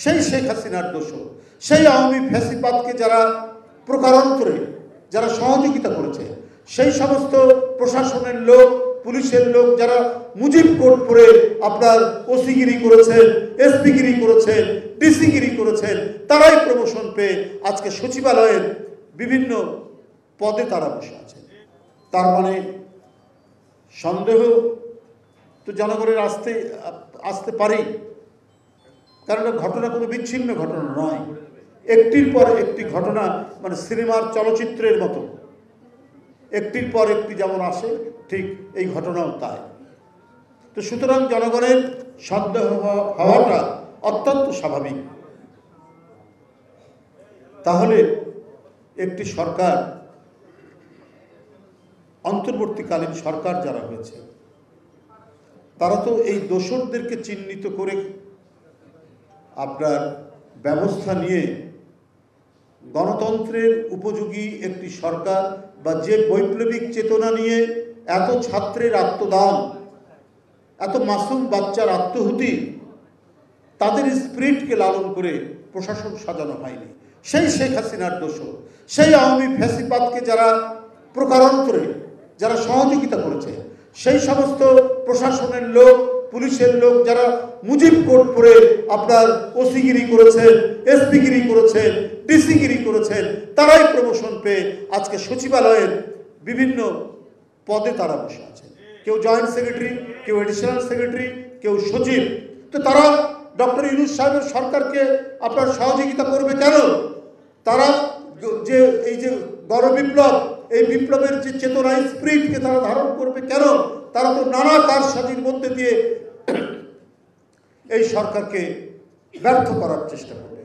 সেই শেখ হাসিনার দোষর, সেই আওয়ামী ফ্যাসিবাদকে যারা প্রকারান্তরে যারা সহযোগিতা করেছে, সেই সমস্ত প্রশাসনের লোক, পুলিশের লোক যারা মুজিব কোড পরে আপনার ওসিগিরি করেছেন, এসপিগিরি করেছেন, ডিসিগিরি করেছেন, তারাই প্রমোশন পেয়ে আজকে সচিবালয়ের বিভিন্ন পদে তারা বসে আছেন। তার মানে সন্দেহ তো জনগণের আসতে পারেই, কারণ ঘটনা কোনো বিচ্ছিন্ন ঘটনা নয়, একটির পর একটি ঘটনা, মানে সিনেমার চলচ্চিত্রের মতো একটির পর একটি যেমন আসে, ঠিক এই ঘটনাও তাই। তো সুতরাং জনগণের সন্দেহ হওয়াটা অত্যন্ত স্বাভাবিক। তাহলে একটি সরকার, অন্তর্বর্তীকালীন সরকার যারা হয়েছে, তারা তো এই দোষরদেরকে চিহ্নিত করে আপনার ব্যবস্থা নিয়ে গণতন্ত্রের উপযোগী একটি সরকার, বা যে বৈপ্লবিক চেতনা নিয়ে এত ছাত্রের আত্মদান, এত মাসুম বাচ্চার আত্মহুতি, তাদের স্পিরিটকে লালন করে প্রশাসন সাজানো হয়নি। সেই শেখ হাসিনার দোষর, সেই আওয়ামী ফ্যাসিবাদকে যারা প্রকারান্তরে যারা সহযোগিতা করেছে, সেই সমস্ত প্রশাসনের লোক, পুলিশের লোক যারা মুজিব কোড পরে আপনার ওসিগিরি করেছেন, এসপিগিরি করেছেন, ডিসিগিরি করেছেন, তারাই প্রমোশন পেয়ে আজকে সচিবালয়ের বিভিন্ন পদে তারা বসে আছেন। কেউ জয়েন্ট সেক্রেটারি, কেউ এডিশনাল সেক্রেটারি, কেউ সচিব। তো তারা ডক্টর ইউনূস সাহেবের সরকারকে আপনার সহযোগিতা করবে কেন? তারা যে এই যে গণবিপ্লব, এই বিপ্লবের যে চেতনা, স্পিরিটকে তারা ধারণ করবে কেন? তারা তো নানা কারসাজির মধ্যে দিয়ে এই সরকারকে ব্যর্থ করার চেষ্টা করবে।